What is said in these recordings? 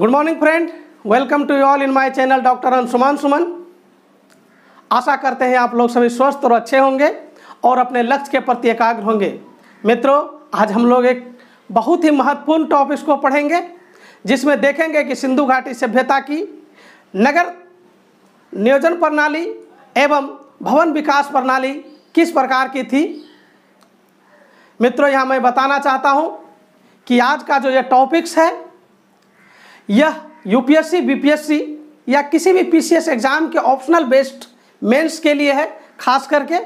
Good morning friend, welcome to you all in my channel doctor Anshuman Suman. आशा करते हैं आप लोग सभी स्वस्थ और अच्छे होंगे और अपने लक्ष्य के प्रति एकाग्र होंगे। मित्रों, आज हम लोग एक बहुत ही महत्वपूर्ण टॉपिक को पढ़ेंगे जिसमें देखेंगे कि सिंधु घाटी सभ्यता की नगर नियोजन प्रणाली एवं भवन विकास प्रणाली किस प्रकार की थी। मित्रों, यहाँ मैं बताना चाहता हूँ कि आज का जो ये टॉपिक्स है यह यूपीएससी, बीपीएससी या किसी भी पीसीएस एग्जाम के ऑप्शनल बेस्ड मेंस के लिए है खास करके।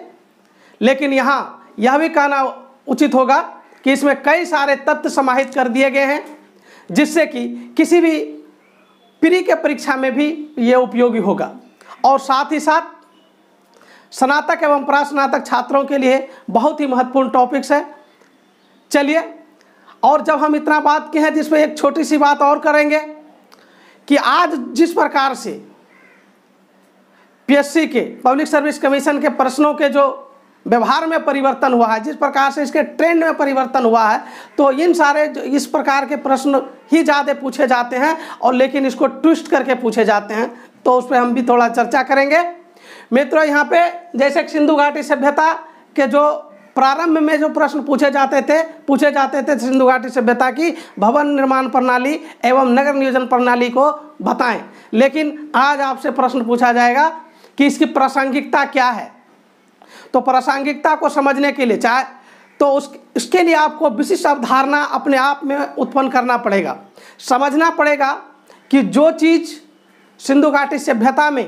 लेकिन यहाँ यह भी कहना उचित होगा कि इसमें कई सारे तथ्य समाहित कर दिए गए हैं जिससे कि किसी भी प्री के परीक्षा में भी ये उपयोगी होगा और साथ ही साथ स्नातक एवं प्रास्नातक छात्रों के लिए बहुत ही महत्वपूर्ण टॉपिक्स है। चलिए, और जब हम इतना बात किए हैं जिस पर एक छोटी सी बात और करेंगे कि आज जिस प्रकार से पीएससी के पब्लिक सर्विस कमीशन के प्रश्नों के जो व्यवहार में परिवर्तन हुआ है, जिस प्रकार से इसके ट्रेंड में परिवर्तन हुआ है, तो इन सारे इस प्रकार के प्रश्न ही ज़्यादा पूछे जाते हैं और लेकिन इसको ट्विस्ट करके पूछे जाते हैं, तो उस पर हम भी थोड़ा चर्चा करेंगे। मित्रों, यहाँ पे जैसे सिंधु घाटी सभ्यता के जो प्रारंभ में जो प्रश्न पूछे जाते थे सिंधु घाटी सभ्यता की भवन निर्माण प्रणाली एवं नगर नियोजन प्रणाली को बताएं। लेकिन आज आपसे प्रश्न पूछा जाएगा कि इसकी प्रासंगिकता क्या है। तो प्रासंगिकता को समझने के लिए इसके लिए आपको विशिष्ट अवधारणा अपने आप में उत्पन्न करना पड़ेगा, समझना पड़ेगा कि जो चीज़ सिंधु घाटी सभ्यता में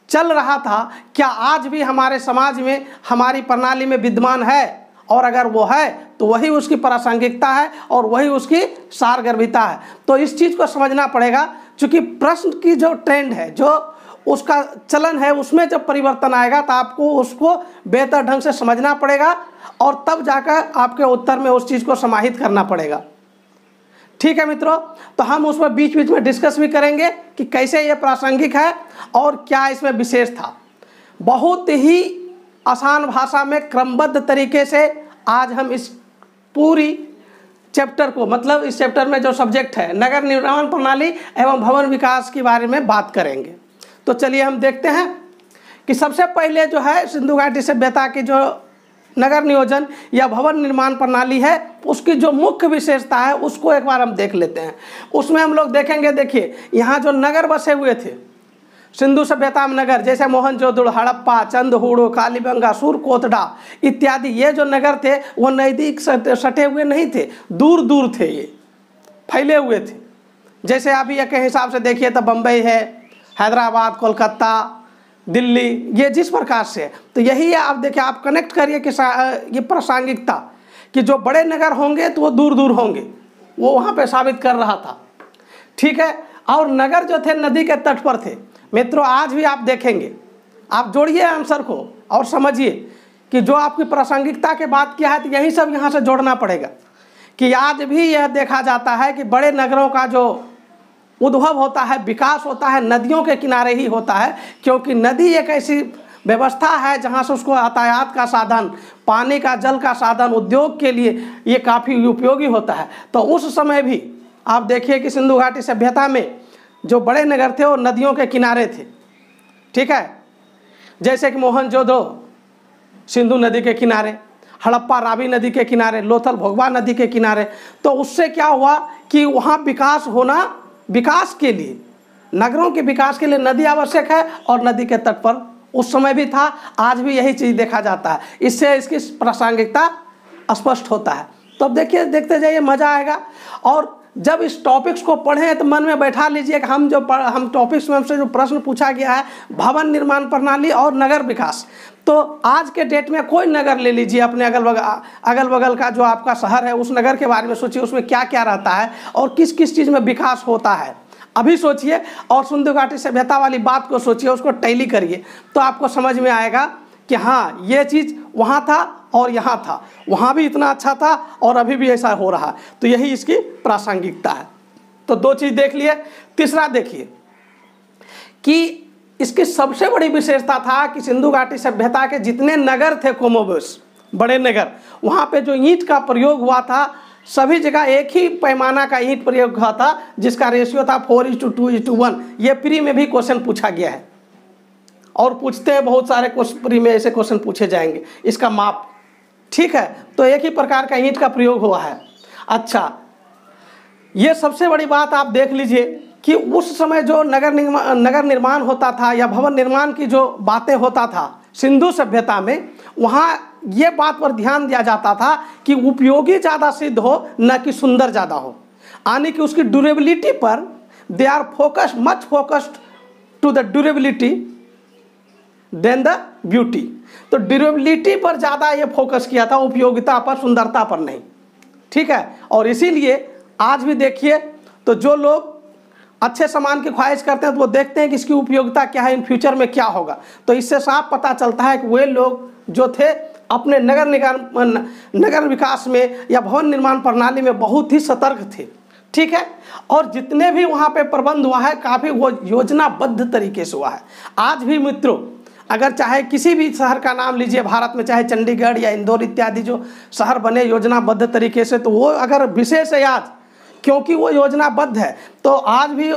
चल रहा था क्या आज भी हमारे समाज में, हमारी प्रणाली में विद्यमान है, और अगर वो है तो वही उसकी प्रासंगिकता है और वही उसकी सारगर्भिता है। तो इस चीज़ को समझना पड़ेगा, क्योंकि प्रश्न की जो ट्रेंड है, जो उसका चलन है, उसमें जब परिवर्तन आएगा तो आपको उसको बेहतर ढंग से समझना पड़ेगा और तब जाकर आपके उत्तर में उस चीज़ को समाहित करना पड़ेगा। ठीक है मित्रों, तो हम उस पर बीच बीच में डिस्कस भी करेंगे कि कैसे ये प्रासंगिक है और क्या इसमें विशेष था। बहुत ही आसान भाषा में क्रमबद्ध तरीके से आज हम इस पूरी चैप्टर को, मतलब इस चैप्टर में जो सब्जेक्ट है नगर निर्माण प्रणाली एवं भवन विकास के बारे में बात करेंगे। तो चलिए हम देखते हैं कि सबसे पहले जो है सिंधु घाटी सभ्यता की जो नगर नियोजन या भवन निर्माण प्रणाली है, उसकी जो मुख्य विशेषता है उसको एक बार हम देख लेते हैं। उसमें हम लोग देखेंगे, देखिए यहाँ जो नगर बसे हुए थे सिंधु सभ्यता में नगर, जैसे मोहनजोदड़ो, हड़प्पा, चंदहूड़ो, कालीबंगा, सूरकोटड़ा इत्यादि, ये जो नगर थे वो नज़दीक सटे हुए नहीं थे, दूर दूर थे, ये फैले हुए थे। जैसे अभी एक हिसाब से देखिए तो बम्बई है, हैदराबाद, कोलकाता, दिल्ली, ये जिस प्रकार से है, तो यही है। आप देखिए, आप कनेक्ट करिए कि ये प्रासंगिकता कि जो बड़े नगर होंगे तो वो दूर दूर होंगे, वो वहाँ पे साबित कर रहा था। ठीक है, और नगर जो थे नदी के तट पर थे। मित्रों, आज भी आप देखेंगे, आप जोड़िए आंसर को और समझिए कि जो आपकी प्रासंगिकता के बात किया है तो यही सब यहाँ से जोड़ना पड़ेगा कि आज भी यह देखा जाता है कि बड़े नगरों का जो उद्भव होता है, विकास होता है, नदियों के किनारे ही होता है, क्योंकि नदी एक ऐसी व्यवस्था है जहाँ से उसको यातायात का साधन, पानी का, जल का साधन, उद्योग के लिए ये काफ़ी उपयोगी होता है। तो उस समय भी आप देखिए कि सिंधु घाटी सभ्यता में जो बड़े नगर थे वो नदियों के किनारे थे। ठीक है, जैसे कि मोहनजोदड़ो सिंधु नदी के किनारे, हड़प्पा रावी नदी के किनारे, लोथल भोगवा नदी के किनारे। तो उससे क्या हुआ कि वहाँ विकास के लिए, नगरों के विकास के लिए नदी आवश्यक है और नदी के तट पर उस समय भी था, आज भी यही चीज़ देखा जाता है। इससे इसकी प्रासंगिकता स्पष्ट होता है। तो अब देखिए, देखते जाइए, मज़ा आएगा। और जब इस टॉपिक्स को पढ़ें तो मन में बैठा लीजिए कि हम टॉपिक्स में हमसे जो प्रश्न पूछा गया है भवन निर्माण प्रणाली और नगर विकास, तो आज के डेट में कोई नगर ले लीजिए, अपने अगल बगल का जो आपका शहर है उस नगर के बारे में सोचिए, उसमें क्या क्या रहता है और किस किस चीज़ में विकास होता है, अभी सोचिए। और सिंधु घाटी सभ्यता वाली बात को सोचिए, उसको टैली करिए, तो आपको समझ में आएगा कि हाँ, ये चीज़ वहाँ था और यहाँ था, वहाँ भी इतना अच्छा था और अभी भी ऐसा हो रहा है। तो यही इसकी प्रासंगिकता है। तो दो चीज़ देख लिए। तीसरा देखिए कि इसकी सबसे बड़ी विशेषता था कि सिंधु घाटी सभ्यता के जितने नगर थे, कोमोबेश बड़े नगर, वहाँ पे जो ईंट का प्रयोग हुआ था सभी जगह एक ही पैमाना का ईंट प्रयोग हुआ था, जिसका रेशियो था 4:2:1। ये प्री में भी क्वेश्चन पूछा गया है और पूछते हैं, बहुत सारे प्री में ऐसे क्वेश्चन पूछे जाएंगे, इसका माप। ठीक है, तो एक ही प्रकार का ईंट का प्रयोग हुआ है। अच्छा, ये सबसे बड़ी बात आप देख लीजिए कि उस समय जो नगर निर्माण होता था या भवन निर्माण की जो बातें होता था सिंधु सभ्यता में, वहाँ ये बात पर ड्यान दिया जाता था कि उपयोगी ज़्यादा सिद्ध हो, न कि सुंदर ज़्यादा हो, यानी कि उसकी ड्यूरेबिलिटी पर they are much focused to the durability than the beauty. तो ड्यूरेबिलिटी पर ज़्यादा ये फोकस किया था, उपयोगिता पर, सुंदरता पर नहीं। ठीक है, और इसीलिए आज भी देखिए तो जो लोग अच्छे सामान की ख्वाहिश करते हैं तो वो देखते हैं कि इसकी उपयोगिता क्या है, इन फ्यूचर में क्या होगा। तो इससे साफ पता चलता है कि वे लोग जो थे अपने नगर विकास में या भवन निर्माण प्रणाली में बहुत ही सतर्क थे। ठीक है, और जितने भी वहाँ पे प्रबंध हुआ है काफ़ी वो योजनाबद्ध तरीके से हुआ है। आज भी मित्रों, अगर चाहे किसी भी शहर का नाम लीजिए भारत में, चाहे चंडीगढ़ या इंदौर इत्यादि जो शहर बने योजनाबद्ध तरीके से, तो वो अगर विशेष है आज, क्योंकि वो योजनाबद्ध है, तो आज भी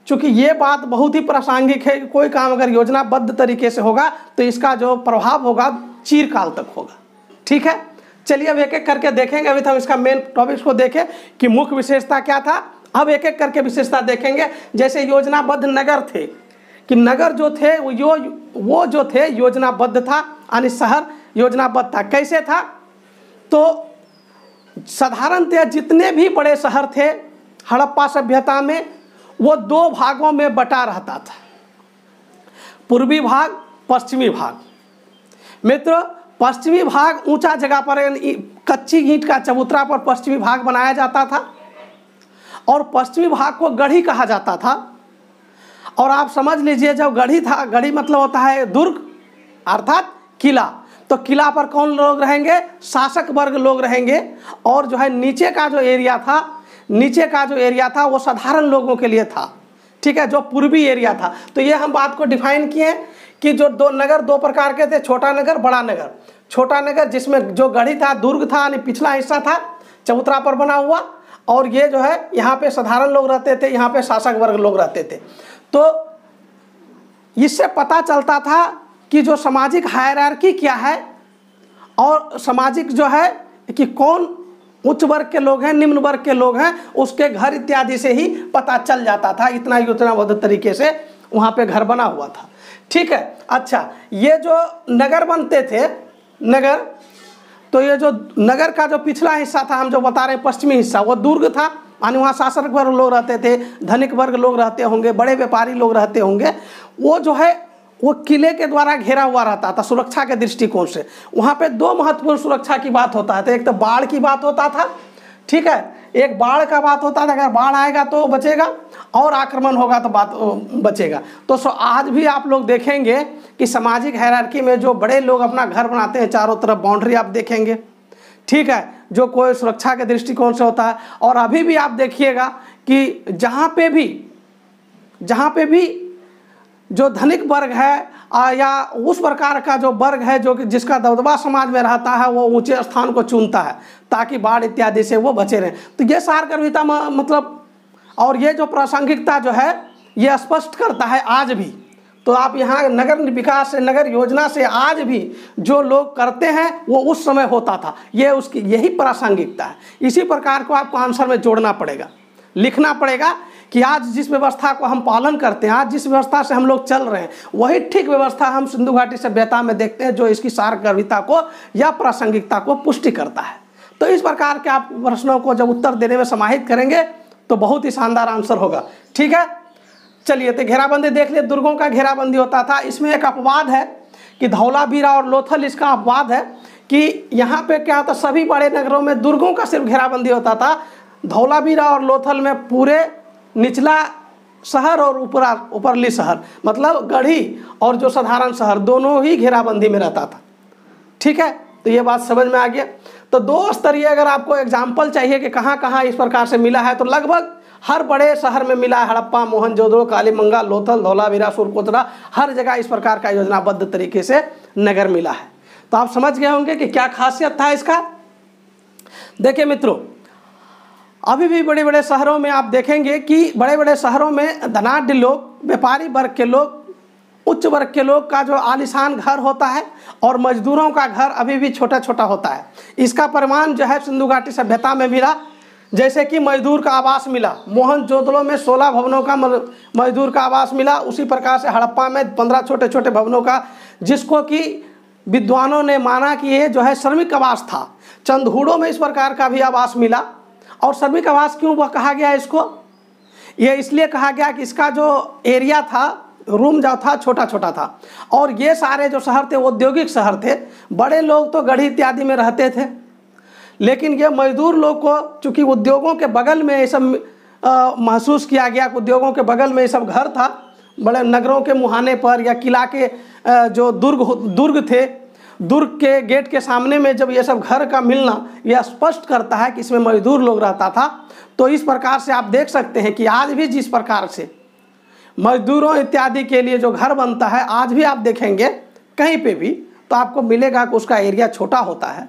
चूँकि ये बात बहुत ही प्रासंगिक है कि कोई काम अगर योजनाबद्ध तरीके से होगा तो इसका जो प्रभाव होगा चिरकाल तक होगा। ठीक है, चलिए अब एक एक करके देखेंगे। अभी तो हम इसका मेन टॉपिक्स को देखें कि मुख्य विशेषता क्या था, अब एक एक करके विशेषता देखेंगे। जैसे योजनाबद्ध नगर थे कि नगर जो थे वो जो थे योजनाबद्ध था, यानी शहर योजनाबद्ध था। कैसे था, तो साधारणतः जितने भी बड़े शहर थे हड़प्पा सभ्यता में वो दो भागों में बटा रहता था, पूर्वी भाग, पश्चिमी भाग। मित्रों, पश्चिमी भाग ऊंचा जगह पर कच्ची ईंट का चबूतरा पर पश्चिमी भाग बनाया जाता था और पश्चिमी भाग को गढ़ी कहा जाता था। और आप समझ लीजिए जब गढ़ी था, गढ़ी मतलब होता है दुर्ग अर्थात किला, तो किला पर कौन लोग रहेंगे, शासक वर्ग लोग रहेंगे। और जो है नीचे का जो एरिया था वो साधारण लोगों के लिए था। ठीक है, जो पूर्वी एरिया था। तो ये हम बात को डिफाइन किए कि जो दो प्रकार के थे, छोटा नगर, बड़ा नगर। छोटा नगर जिसमें जो गढ़ी था, दुर्ग था, यानी पिछला हिस्सा था चबूतरा पर बना हुआ, और ये जो है यहाँ पे साधारण लोग रहते थे, यहाँ पे शासक वर्ग लोग रहते थे। तो इससे पता चलता था कि जो सामाजिक हायरार्की क्या है और सामाजिक जो है कि कौन उच्च वर्ग के लोग हैं, निम्न वर्ग के लोग हैं, उसके घर इत्यादि से ही पता चल जाता था। इतना योजनाबद्ध तरीके से वहाँ पे घर बना हुआ था। ठीक है, अच्छा, ये जो नगर बनते थे नगर, तो ये जो नगर का जो पिछला हिस्सा था हम जो बता रहे हैं पश्चिमी हिस्सा, वो दुर्ग था, यानी वहाँ शासक वर्ग लोग रहते थे, धनिक वर्ग लोग रहते होंगे, बड़े व्यापारी लोग रहते होंगे। वो जो है वो किले के द्वारा घेरा हुआ रहता था सुरक्षा के दृष्टिकोण से। वहाँ पे दो महत्वपूर्ण सुरक्षा की बात होता था, एक तो बाढ़ की बात होता था। ठीक है, एक बाढ़ का बात होता था, अगर बाढ़ आएगा तो बचेगा और आक्रमण होगा तो बात बचेगा। तो आज भी आप लोग देखेंगे कि सामाजिक हायरार्की में जो बड़े लोग अपना घर बनाते हैं, चारों तरफ बाउंड्री आप देखेंगे। ठीक है, जो कोई सुरक्षा के दृष्टिकोण से होता है। और अभी भी आप देखिएगा कि जहाँ पे भी जो धनिक वर्ग है या उस प्रकार का जो वर्ग है जो कि जिसका दबदबा समाज में रहता है, वो ऊंचे स्थान को चुनता है ताकि बाढ़ इत्यादि से वो बचे रहें। तो ये सारगर्भिता मतलब, और ये जो प्रासंगिकता जो है ये स्पष्ट करता है आज भी। तो आप यहाँ नगर विकास से, नगर योजना से आज भी जो लोग करते हैं वो उस समय होता था, ये उसकी यही प्रासंगिकता है। इसी प्रकार को आपको आंसर में जोड़ना पड़ेगा, लिखना पड़ेगा कि आज जिस व्यवस्था को हम पालन करते हैं, आज जिस व्यवस्था से हम लोग चल रहे हैं, वही ठीक व्यवस्था हम सिंधु घाटी सभ्यता में देखते हैं जो इसकी सारगर्भिता को या प्रासंगिकता को पुष्टि करता है। तो इस प्रकार के आप प्रश्नों को जब उत्तर देने में समाहित करेंगे तो बहुत ही शानदार आंसर होगा। ठीक है, चलिए तो घेराबंदी देख लिए, दुर्गों का घेराबंदी होता था। इसमें एक अपवाद है कि धौलावीरा और लोथल, इसका अपवाद है कि यहाँ पे क्या होता, सभी बड़े नगरों में दुर्गों का सिर्फ घेराबंदी होता था। धौलावीरा और लोथल में पूरे निचला शहर और ऊपरली शहर, मतलब गढ़ी और जो साधारण शहर, दोनों ही घेराबंदी में रहता था। ठीक है, तो ये बात समझ में आ गया। तो दो स्तरीय अगर आपको एग्जाम्पल चाहिए कि कहाँ कहाँ इस प्रकार से मिला है, तो लगभग हर बड़े शहर में मिला है। हड़प्पा, मोहनजोदड़ो, कालीमंगा, लोथल, धौलावीरा, सुरकोतरा, हर जगह इस प्रकार का योजनाबद्ध तरीके से नगर मिला है। तो आप समझ गए होंगे कि क्या खासियत था इसका। देखिए मित्रों, अभी भी बड़े बड़े शहरों में आप देखेंगे कि बड़े बड़े शहरों में धनाढ्य लोग, व्यापारी वर्ग के लोग, उच्च वर्ग के लोग का जो आलीशान घर होता है और मजदूरों का घर अभी भी छोटा छोटा होता है। इसका प्रमाण जो है सिंधु घाटी सभ्यता में मिला। जैसे कि मजदूर का आवास मिला, मोहनजोदड़ो में 16 भवनों का मजदूर का आवास मिला। उसी प्रकार से हड़प्पा में 15 छोटे छोटे भवनों का, जिसको कि विद्वानों ने माना कि ये जो है श्रमिक आवास था। चंदहूड़ों में इस प्रकार का भी आवास मिला। और श्रमिक आवास क्यों वह कहा गया इसको? ये इसलिए कहा गया कि इसका जो एरिया था, रूम जो था, छोटा छोटा था। और ये सारे जो शहर थे औद्योगिक शहर थे। बड़े लोग तो गढ़ी इत्यादि में रहते थे, लेकिन ये मजदूर लोग को चूँकि उद्योगों के बगल में ये सब महसूस किया गया कि उद्योगों के बगल में ये सब घर था। बड़े नगरों के मुहाने पर या किला के जो दुर्ग थे, दुर्ग के गेट के सामने में जब ये सब घर का मिलना, यह स्पष्ट करता है कि इसमें मजदूर लोग रहता था। तो इस प्रकार से आप देख सकते हैं कि आज भी जिस प्रकार से मजदूरों इत्यादि के लिए जो घर बनता है, आज भी आप देखेंगे कहीं पे भी तो आपको मिलेगा कि उसका एरिया छोटा होता है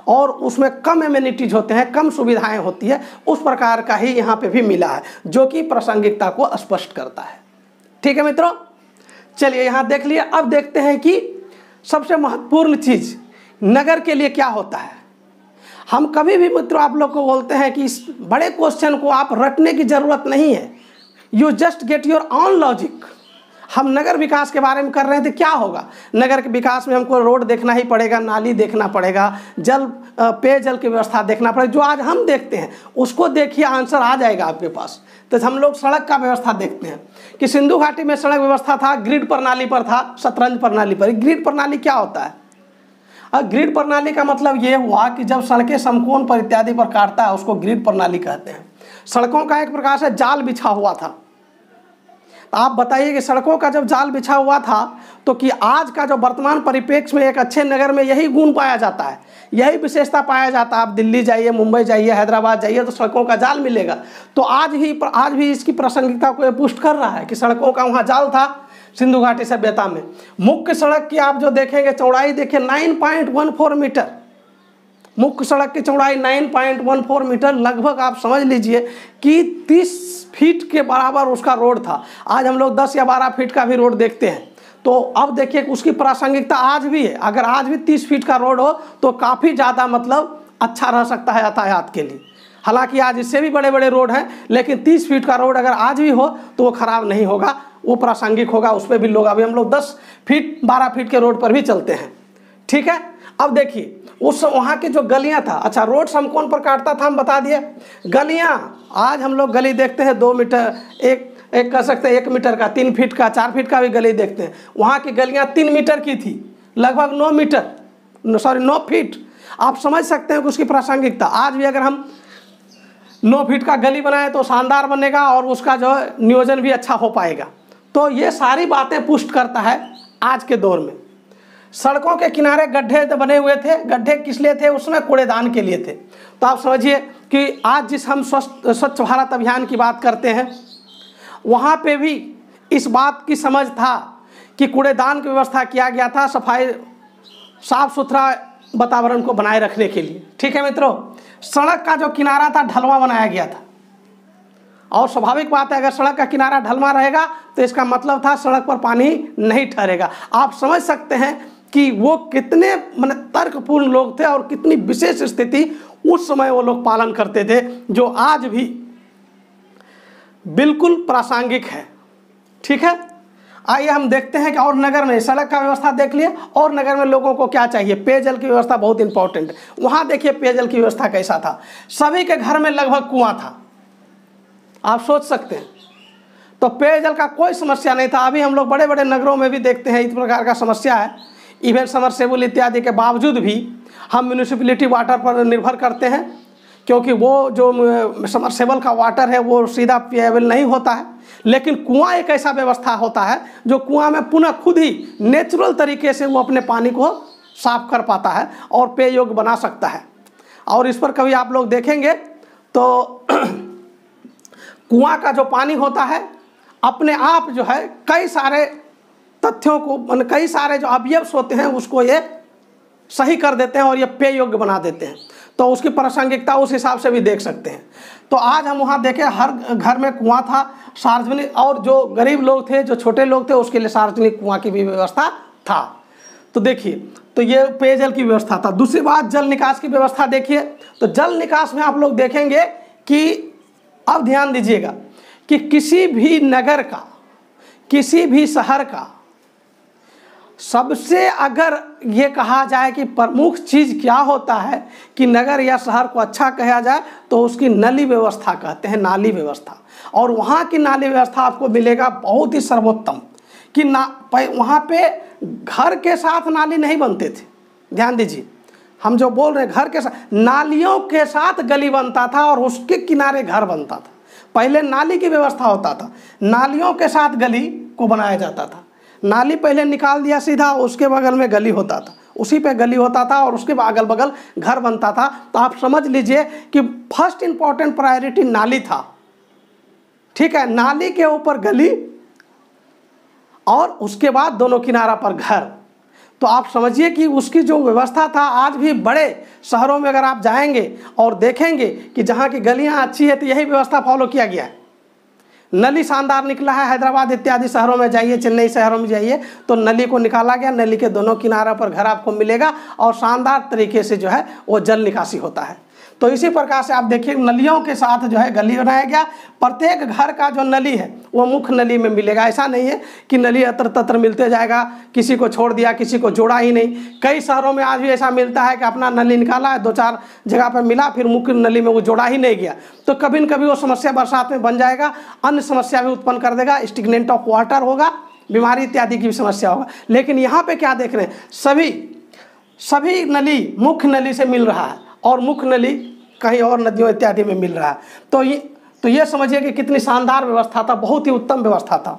और उसमें कम एमिनिटीज होते हैं, कम सुविधाएं होती है। उस प्रकार का ही यहाँ पे भी मिला है, जो कि प्रासंगिकता को स्पष्ट करता है। ठीक है मित्रों, चलिए यहाँ देख लिए। अब देखते हैं कि सबसे महत्वपूर्ण चीज़ नगर के लिए क्या होता है। हम कभी भी मित्रों आप लोग को बोलते हैं कि इस बड़े क्वेश्चन को आप रटने की ज़रूरत नहीं है, you just get your on logic. हम नगर विकास के बारे में कर रहे थे, क्या होगा नगर के विकास में? हमको रोड देखना ही पड़ेगा, नाली देखना पड़ेगा, पेयजल की व्यवस्था देखना पड़ेगा। जो आज हम देखते हैं उसको देखिए, आंसर आ जाएगा आपके पास। तो हम लोग सड़क का व्यवस्था देखते हैं कि सिंधु घाटी में सड़क व्यवस्था था, ग्रिड प्रणाली पर था, शतरंज प्रणाली पर। ग्रिड प्रणाली क्या होता है? ग्रिड प्रणाली का मतलब ये हुआ कि जब सड़कें समकोण पर इत्यादि पर काटता है, उसको ग्रिड प्रणाली कहते हैं। सड़कों का एक प्रकार से जाल बिछा हुआ था। आप बताइए कि सड़कों का जब जाल बिछा हुआ था तो कि आज का जो वर्तमान परिप्रेक्ष्य में एक अच्छे नगर में यही गुण पाया जाता है, यही विशेषता पाया जाता है। आप दिल्ली जाइए, मुंबई जाइए, हैदराबाद जाइए तो सड़कों का जाल मिलेगा। तो आज भी इसकी प्रासंगिकता को पुष्ट कर रहा है कि सड़कों का वहाँ जाल था सिंधु घाटी सभ्यता में। मुख्य सड़क की आप जो देखेंगे चौड़ाई देखिए 9.14 मीटर। मुख्य सड़क की चौड़ाई 9.14 मीटर, लगभग आप समझ लीजिए कि 30 फीट के बराबर उसका रोड था। आज हम लोग 10 या 12 फीट का भी रोड देखते हैं। तो अब देखिए उसकी प्रासंगिकता आज भी है। अगर आज भी 30 फीट का रोड हो तो काफ़ी ज़्यादा मतलब अच्छा रह सकता है यातायात के लिए। हालांकि आज इससे भी बड़े बड़े रोड हैं, लेकिन 30 फीट का रोड अगर आज भी हो तो वो ख़राब नहीं होगा, वो प्रासंगिक होगा। उस पर भी लोग, अभी हम लोग 10 फीट 12 फीट के रोड पर भी चलते हैं। ठीक है, अब देखिए उस वहाँ की जो गलियाँ था, अच्छा रोड समकोण पर काटता था, हम बता दिए। गलियाँ आज हम लोग गली देखते हैं 2 मीटर, एक कह सकते हैं 1 मीटर का, 3 फीट का, 4 फीट का भी गली देखते हैं। वहाँ की गलियाँ 3 मीटर की थी, लगभग 9 फीट। आप समझ सकते हैं कि उसकी प्रासंगिकता। आज भी अगर हम 9 फीट का गली बनाए तो शानदार बनेगा और उसका जो नियोजन भी अच्छा हो पाएगा। तो ये सारी बातें पुष्ट करता है आज के दौर में। सड़कों के किनारे गड्ढे बने हुए थे। गड्ढे किस लिए थे? उसमें कूड़ेदान के लिए थे। तो आप समझिए कि आज जिस हम स्वच्छ भारत अभियान की बात करते हैं, वहाँ पे भी इस बात की समझ था कि कूड़ेदान की व्यवस्था किया गया था सफाई, साफ सुथरा वातावरण को बनाए रखने के लिए। ठीक है मित्रों, सड़क का जो किनारा था ढलवा बनाया गया था। और स्वाभाविक बात है, अगर सड़क का किनारा ढलवा रहेगा तो इसका मतलब था सड़क पर पानी नहीं ठहरेगा। आप समझ सकते हैं कि वो कितने तर्कपूर्ण लोग थे और कितनी विशेष स्थिति उस समय वो लोग पालन करते थे, जो आज भी बिल्कुल प्रासंगिक है। ठीक है, आइए हम देखते हैं कि और नगर में सड़क का व्यवस्था देख लिए, और नगर में लोगों को क्या चाहिए? पेयजल की व्यवस्था बहुत इंपॉर्टेंट है। वहाँ देखिए पेयजल की व्यवस्था कैसा था। सभी के घर में लगभग कुआं था, आप सोच सकते हैं। तो पेयजल का कोई समस्या नहीं था। अभी हम लोग बड़े बड़े नगरों में भी देखते हैं इस प्रकार का समस्या है। इवन समरसेबल इत्यादि के बावजूद भी हम म्यूनिसिपैलिटी वाटर पर निर्भर करते हैं, क्योंकि वो जो समरसेबल का वाटर है वो सीधा पेयबल नहीं होता है। लेकिन कुआं एक ऐसा व्यवस्था होता है जो कुआं में पुनः खुद ही नेचुरल तरीके से वो अपने पानी को साफ कर पाता है और पेय योग्य बना सकता है। और इस पर कभी आप लोग देखेंगे तो कुआं का जो पानी होता है अपने आप जो है कई सारे तथ्यों को, कई सारे जो अवयव्स होते हैं उसको ये सही कर देते हैं और ये पेय योग्य बना देते हैं। तो उसकी प्रासंगिकता उस हिसाब से भी देख सकते हैं। तो आज हम वहाँ देखें हर घर में कुआं था सार्वजनिक, और जो गरीब लोग थे, जो छोटे लोग थे, उसके लिए सार्वजनिक कुआं की भी व्यवस्था था। तो देखिए, तो ये पेयजल की व्यवस्था था। दूसरी बात, जल निकास की व्यवस्था देखिए। तो जल निकास में आप लोग देखेंगे कि अब ध्यान दीजिएगा कि किसी भी नगर का, किसी भी शहर का सबसे अगर ये कहा जाए कि प्रमुख चीज़ क्या होता है कि नगर या शहर को अच्छा कहा जाए, तो उसकी नली व्यवस्था कहते हैं, नाली व्यवस्था। और वहाँ की नाली व्यवस्था आपको मिलेगा बहुत ही सर्वोत्तम कि वहाँ पे घर के साथ नाली नहीं बनते थे। ध्यान दीजिए, हम जो बोल रहे हैं घर के साथ, नालियों के साथ गली बनता था और उसके किनारे घर बनता था। पहले नाली की व्यवस्था होता था, नालियों के साथ गली को बनाया जाता था। नाली पहले निकाल दिया सीधा, उसके बगल में गली होता था, उसी पे गली होता था और उसके अगल बगल घर बनता था। तो आप समझ लीजिए कि फर्स्ट इंपॉर्टेंट प्रायोरिटी नाली था। ठीक है, नाली के ऊपर गली और उसके बाद दोनों किनारा पर घर। तो आप समझिए कि उसकी जो व्यवस्था था, आज भी बड़े शहरों में अगर आप जाएंगे और देखेंगे कि जहाँ की गलियाँ अच्छी है तो यही व्यवस्था फॉलो किया गया है। नली शानदार निकला है, हैदराबाद इत्यादि शहरों में जाइए, चेन्नई शहरों में जाइए तो नली को निकाला गया, नली के दोनों किनारों पर घर आपको मिलेगा और शानदार तरीके से जो है वो जल निकासी होता है। तो इसी प्रकार से आप देखिए नलियों के साथ जो है गली बनाया गया। प्रत्येक घर का जो नली है वो मुख्य नली में मिलेगा। ऐसा नहीं है कि नली अतर तत्र मिलते जाएगा, किसी को छोड़ दिया, किसी को जोड़ा ही नहीं। कई शहरों में आज भी ऐसा मिलता है कि अपना नली निकाला है, 2-4 जगह पर मिला, फिर मुख्य नली में वो जोड़ा ही नहीं गया। तो कभी न कभी वो समस्या बरसात में बन जाएगा, अन्य समस्या भी उत्पन्न कर देगा, स्टिग्नेंट ऑफ वाटर होगा, बीमारी इत्यादि की भी समस्या होगा। लेकिन यहाँ पे क्या देख रहे हैं, सभी नली मुख्य नली से मिल रहा है और मुख्य नली कहीं और नदियों इत्यादि में मिल रहा है। तो ये समझिए कि कितनी शानदार व्यवस्था था, बहुत ही उत्तम व्यवस्था था।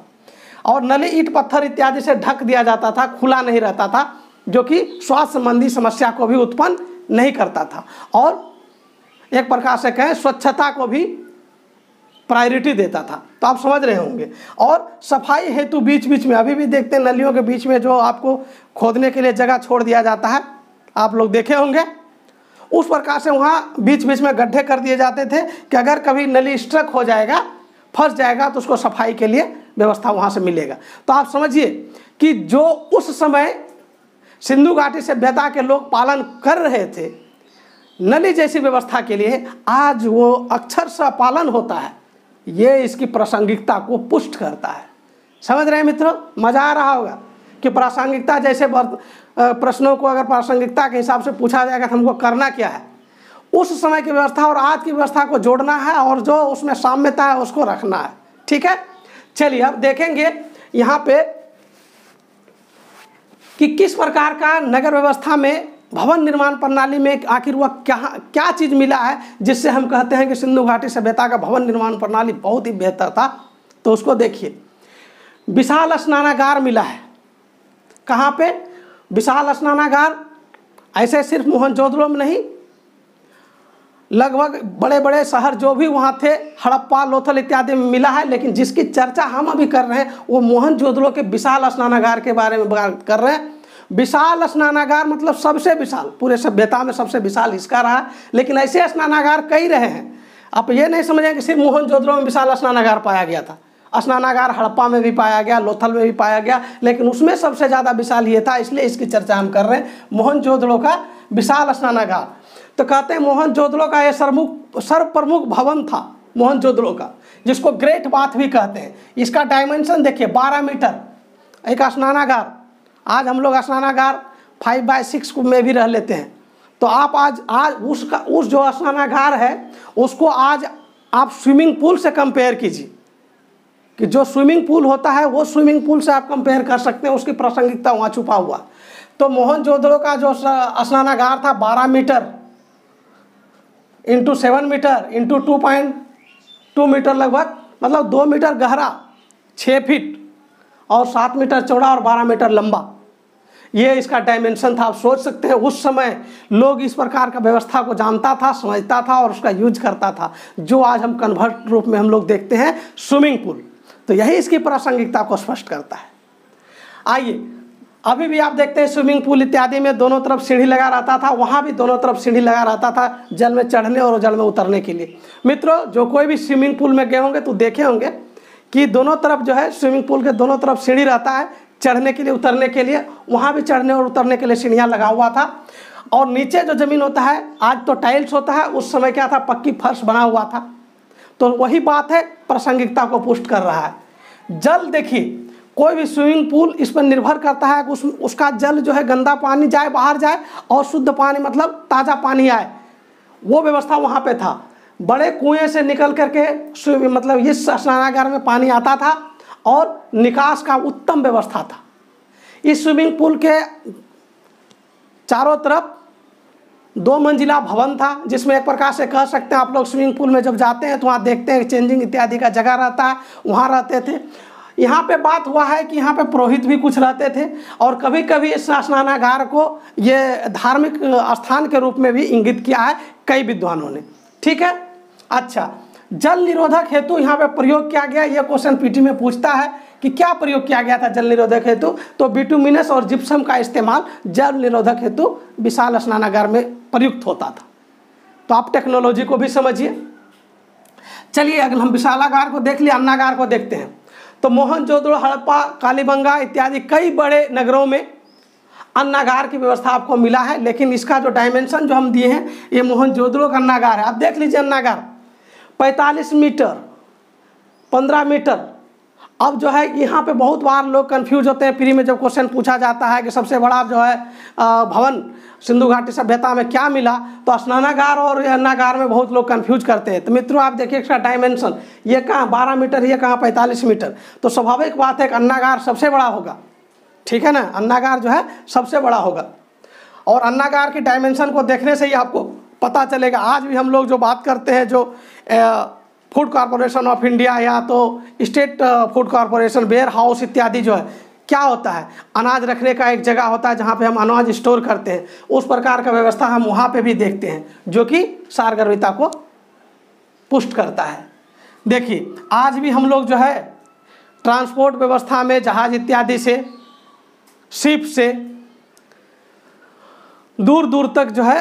और नली ईंट पत्थर इत्यादि से ढक दिया जाता था, खुला नहीं रहता था, जो कि स्वास्थ्य संबंधी समस्या को भी उत्पन्न नहीं करता था और एक प्रकार से कहें स्वच्छता को भी प्रायोरिटी देता था। तो आप समझ रहे होंगे। और सफाई हेतु बीच बीच में अभी भी देखते हैं नलियों के बीच में जो आपको खोदने के लिए जगह छोड़ दिया जाता है, आप लोग देखे होंगे। उस प्रकार से वहाँ बीच बीच में गड्ढे कर दिए जाते थे कि अगर कभी नली स्ट्रक हो जाएगा, फंस जाएगा, तो उसको सफाई के लिए व्यवस्था वहाँ से मिलेगा। तो आप समझिए कि जो उस समय सिंधु घाटी सभ्यता के लोग पालन कर रहे थे नली जैसी व्यवस्था के लिए, आज वो अक्षरशः पालन होता है। ये इसकी प्रासंगिकता को पुष्ट करता है। समझ रहे हैं मित्रों, मज़ा आ रहा होगा कि प्रासंगिकता जैसे प्रश्नों को अगर प्रासंगिकता के हिसाब से पूछा जाएगा तो हमको करना क्या है, उस समय की व्यवस्था और आज की व्यवस्था को जोड़ना है और जो उसमें साम्यता है उसको रखना है। ठीक है, चलिए अब देखेंगे यहाँ पे कि किस प्रकार का नगर व्यवस्था में भवन निर्माण प्रणाली में आखिर वह क्या चीज़ मिला है जिससे हम कहते हैं कि सिंधु घाटी सभ्यता का भवन निर्माण प्रणाली बहुत ही बेहतर था। तो उसको देखिए, विशाल स्नानागार मिला है। कहाँ पे? विशाल स्नानागार ऐसे सिर्फ मोहनजोदड़ो में नहीं, लगभग बड़े बड़े शहर जो भी वहाँ थे, हड़प्पा, लोथल इत्यादि में मिला है। लेकिन जिसकी चर्चा हम अभी कर रहे हैं वो मोहनजोदड़ो के विशाल स्नानागार के बारे में बात कर रहे हैं। विशाल स्नानागार मतलब सबसे विशाल, पूरे सभ्यता में सबसे विशाल इसका रहा। लेकिन ऐसे स्नानागार कई रहे हैं। आप ये नहीं समझें कि सिर्फ मोहनजोदड़ो में विशाल स्नानागार पाया गया था। स्नानागार हड़प्पा में भी पाया गया, लोथल में भी पाया गया, लेकिन उसमें सबसे ज़्यादा विशाल ये था, इसलिए इसकी चर्चा हम कर रहे हैं, मोहनजोदड़ो का विशाल स्नानागार। तो कहते हैं मोहनजोदड़ो का ये सर्वप्रमुख भवन था मोहनजोदड़ो का, जिसको ग्रेट बाथ भी कहते हैं। इसका डायमेंशन देखिए 12 मीटर एक स्नानागार। आज हम लोग स्नानागार 5x6 में भी रह लेते हैं। तो आप आज उस जो स्नानागार है उसको आज आप स्विमिंग पूल से कंपेयर कीजिए कि जो स्विमिंग पूल होता है वो स्विमिंग पूल से आप कंपेयर कर सकते हैं, उसकी प्रासंगिकता वहाँ छुपा हुआ। तो मोहनजोदड़ो का जो स्नानागार था 12 meter into 7 meter into 2.2 meter लगभग, मतलब 2 मीटर गहरा, 6 फीट और 7 मीटर चौड़ा और 12 मीटर लंबा, ये इसका डायमेंशन था। आप सोच सकते हैं उस समय लोग इस प्रकार का व्यवस्था को जानता था, समझता था और उसका यूज करता था, जो आज हम कन्वर्ट रूप में हम लोग देखते हैं स्विमिंग पूल। तो यही इसकी प्रासंगिकता को स्पष्ट करता है। आइए अभी भी आप देखते हैं स्विमिंग पूल इत्यादि में दोनों तरफ सीढ़ी लगा रहता था, वहाँ भी दोनों तरफ सीढ़ी लगा रहता था जल में चढ़ने और जल में उतरने के लिए। मित्रों, जो कोई भी स्विमिंग पूल में गए होंगे तो देखे होंगे कि दोनों तरफ जो है स्विमिंग पूल के दोनों तरफ सीढ़ी रहता है चढ़ने के लिए, उतरने के लिए। वहाँ भी चढ़ने और उतरने के लिए सीढ़ियाँ लगा हुआ था। और नीचे जो ज़मीन होता है, आज तो टाइल्स होता है, उस समय क्या था, पक्की फर्श बना हुआ था। तो वही बात है, प्रासंगिकता को पुष्ट कर रहा है। जल देखिए, कोई भी स्विमिंग पूल इस पर निर्भर करता है कि उसका जल जो है गंदा पानी जाए बाहर जाए और शुद्ध पानी मतलब ताज़ा पानी आए, वो व्यवस्था वहाँ पे था। बड़े कुएं से निकल करके मतलब इस स्नानागार में पानी आता था और निकास का उत्तम व्यवस्था था। इस स्विमिंग पूल के चारों तरफ 2 मंजिला भवन था, जिसमें एक प्रकार से कह सकते हैं आप लोग स्विमिंग पूल में जब जाते हैं तो वहाँ देखते हैं चेंजिंग इत्यादि का जगह रहता है, वहाँ रहते थे। यहाँ पे बात हुआ है कि यहाँ पे पुरोहित भी कुछ रहते थे और कभी कभी इस स्नानागार को ये धार्मिक स्थान के रूप में भी इंगित किया है कई विद्वानों ने। ठीक है, अच्छा, जल निरोधक हेतु यहाँ पे प्रयोग किया गया, ये क्वेश्चन पीटी में पूछता है कि क्या प्रयोग किया गया था जल निरोधक हेतु। तो बिटुमिनस और जिप्सम का इस्तेमाल जल निरोधक हेतु विशाल स्नानागार में प्रयुक्त होता था। तो आप टेक्नोलॉजी को भी समझिए। चलिए अगर हम विशालागार को देख लिए, अन्नागार को देखते हैं। तो मोहनजोदड़ो, हड़प्पा, कालीबंगा इत्यादि कई बड़े नगरों में अन्नागार की व्यवस्था आपको मिला है, लेकिन इसका जो डायमेंशन जो हम दिए हैं, ये मोहनजोदड़ो का अन्नागार है। आप देख लीजिए अन्नागार 45 मीटर, 15 मीटर। अब जो है यहाँ पे बहुत बार लोग कंफ्यूज होते हैं, फ्री में जब क्वेश्चन पूछा जाता है कि सबसे बड़ा जो है भवन सिंधु घाटी सभ्यता में क्या मिला, तो स्नानागार और अन्नागार में बहुत लोग कंफ्यूज करते हैं। तो मित्रों आप देखिए इसका डायमेंशन, ये कहाँ 12 मीटर, ये कहाँ 45 मीटर। तो स्वाभाविक बात है कि अन्नागार सबसे बड़ा होगा। ठीक है ना, अन्नागार जो है सबसे बड़ा होगा। और अन्नागार की डायमेंशन को देखने से ही आपको पता चलेगा। आज भी हम लोग जो बात करते हैं, जो फूड कॉरपोरेशन ऑफ इंडिया या तो state food corporation, warehouse इत्यादि जो है, क्या होता है, अनाज रखने का एक जगह होता है जहाँ पे हम अनाज स्टोर करते हैं। उस प्रकार का व्यवस्था हम वहाँ पे भी देखते हैं, जो कि सारगर्भिता को पुष्ट करता है। देखिए आज भी हम लोग जो है ट्रांसपोर्ट व्यवस्था में जहाज इत्यादि से, शिप से दूर दूर तक जो है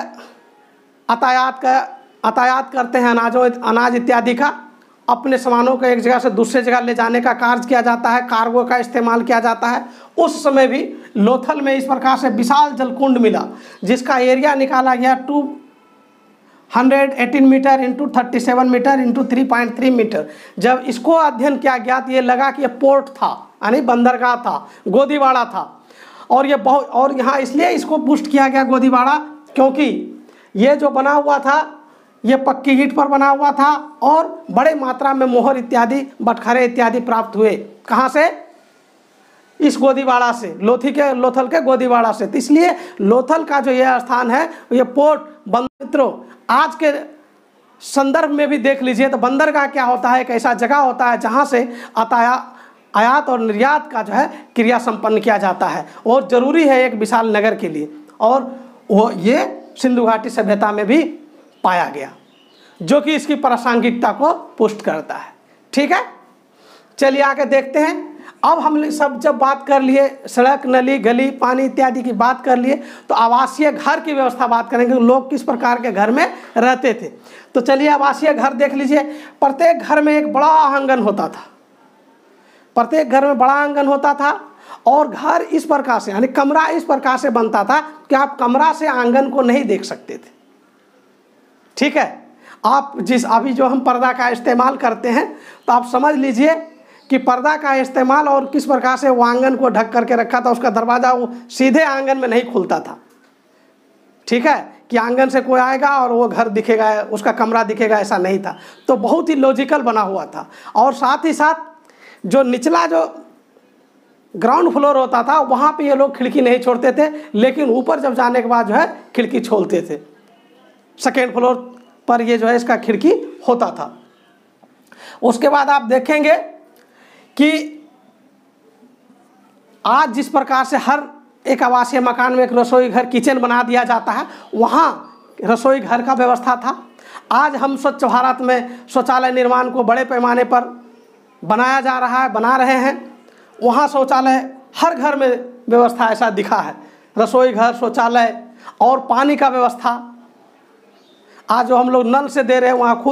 यातायात करते हैं। अनाज इत्यादि का अपने सामानों को एक जगह से दूसरे जगह ले जाने का कार्य किया जाता है, कार्गो का इस्तेमाल किया जाता है। उस समय भी लोथल में इस प्रकार से विशाल जलकुंड मिला, जिसका एरिया निकाला गया 218 meter into 37 meter into 3.3 meter. जब इसको अध्ययन किया गया तो ये लगा कि ये पोर्ट था, यानी बंदरगाह था, गोदीवाड़ा था। और ये बहुत, और यहाँ इसलिए इसको पुष्ट किया गया गोदीवाड़ा, क्योंकि ये जो बना हुआ था ये पक्की ईंट पर बना हुआ था और बड़े मात्रा में मोहर इत्यादि, बटखरे इत्यादि प्राप्त हुए। कहाँ से? इस गोदीवाड़ा से, लोथल के गोदीवाड़ा से। तो इसलिए लोथल का जो यह स्थान है, ये पोर्ट मित्रों आज के संदर्भ में भी देख लीजिए तो बंदरगाह क्या होता है, एक ऐसा जगह होता है जहाँ से आयात और निर्यात का जो है क्रिया संपन्न किया जाता है, और ज़रूरी है एक विशाल नगर के लिए। और वो ये सिंधु घाटी सभ्यता में भी पाया गया, जो कि इसकी प्रासंगिकता को पुष्ट करता है। ठीक है, चलिए आगे देखते हैं। अब हम सब जब बात कर लिए, सड़क, नली, गली, पानी इत्यादि की बात कर लिए, तो आवासीय घर की व्यवस्था बात करेंगे, लोग किस प्रकार के घर में रहते थे। तो चलिए आवासीय घर देख लीजिए। प्रत्येक घर में एक बड़ा आंगन होता था, प्रत्येक घर में बड़ा आंगन होता था। और घर इस प्रकार से, यानी कमरा इस प्रकार से बनता था कि आप कमरा से आंगन को नहीं देख सकते थे। ठीक है, आप अभी जो हम पर्दा का इस्तेमाल करते हैं, तो आप समझ लीजिए कि पर्दा का इस्तेमाल और किस प्रकार से वो आंगन को ढक करके रखा था। उसका दरवाज़ा वो सीधे आंगन में नहीं खुलता था। ठीक है, कि आंगन से कोई आएगा और वो घर दिखेगा, उसका कमरा दिखेगा, ऐसा नहीं था। तो बहुत ही लॉजिकल बना हुआ था। और साथ ही साथ जो निचला जो ग्राउंड फ्लोर होता था, वहाँ पे ये लोग खिड़की नहीं छोड़ते थे, लेकिन ऊपर जब जाने के बाद जो है खिड़की छोड़ते थे। सेकेंड फ्लोर पर ये जो है इसका खिड़की होता था। उसके बाद आप देखेंगे कि आज जिस प्रकार से हर एक आवासीय मकान में एक रसोई घर, किचन बना दिया जाता है, वहाँ रसोई घर का व्यवस्था था। आज हम स्वच्छ भारत में शौचालय निर्माण को बड़े पैमाने पर बनाया जा रहा है, बना रहे हैं। वहाँ शौचालय हर घर में व्यवस्था ऐसा दिखा है, रसोई घर, शौचालय और पानी का व्यवस्था। आज जो हम लोग नल से दे रहे हैं वहाँ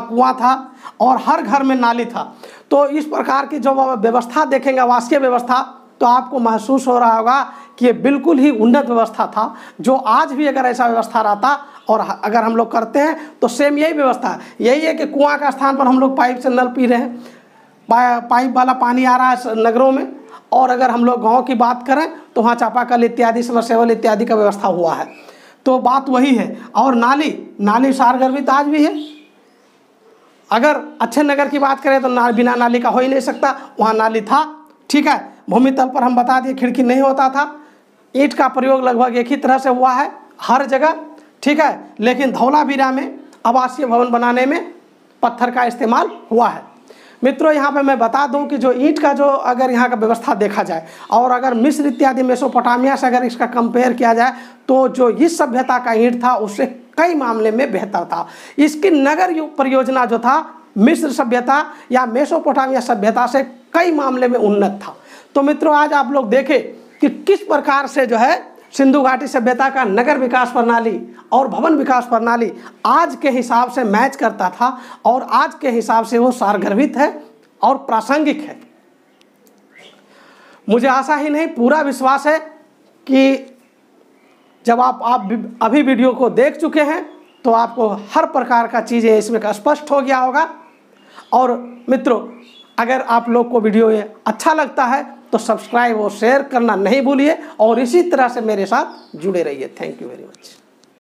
कुआं था और हर घर में नाली था। तो इस प्रकार की जो व्यवस्था देखेंगे, आवासीय व्यवस्था, तो आपको महसूस हो रहा होगा कि ये बिल्कुल ही उन्नत व्यवस्था था, जो आज भी अगर ऐसा व्यवस्था रहता और अगर हम लोग करते हैं तो सेम यही व्यवस्था है। यही है कि कुआं का स्थान पर हम लोग पाइप से नल पी रहे हैं, पाइप वाला पानी आ रहा है नगरों में, और अगर हम लोग गांव की बात करें तो वहाँ चापाकल इत्यादि, समरसेबल इत्यादि का व्यवस्था हुआ है। तो बात वही है। और नाली सारगर्भित आज भी है। अगर अच्छे नगर की बात करें तो बिना नाली का हो ही नहीं सकता, वहाँ नाली था, ठीक है। भूमि तल पर हम बता दिए खिड़की नहीं होता था। ईंट का प्रयोग लगभग एक ही तरह से हुआ है हर जगह, ठीक है। लेकिन धौलावीरा में आवासीय भवन बनाने में पत्थर का इस्तेमाल हुआ है। मित्रों, यहाँ पे मैं बता दूं कि जो ईंट का जो अगर यहाँ का व्यवस्था देखा जाए और अगर मिस्र इत्यादि मेसोपोटामिया से अगर इसका कंपेयर किया जाए तो जो इस सभ्यता का ईंट था उससे कई मामले में बेहतर था। इसकी नगर परियोजना जो था मिस्र सभ्यता या मेसोपोटामिया सभ्यता से कई मामले में उन्नत था। तो मित्रों, आज आप लोग देखें कि किस प्रकार से जो है सिंधु घाटी सभ्यता का नगर विकास प्रणाली और भवन विकास प्रणाली आज के हिसाब से मैच करता था और आज के हिसाब से वो सारगर्भित है और प्रासंगिक है। मुझे आशा ही नहीं, पूरा विश्वास है कि जब आप अभी वीडियो को देख चुके हैं तो आपको हर प्रकार का चीज़ें इसमें स्पष्ट हो गया होगा। और मित्रों, अगर आप लोग को वीडियो ये अच्छा लगता है तो सब्सक्राइब और शेयर करना नहीं भूलिए और इसी तरह से मेरे साथ जुड़े रहिए। Thank you very much.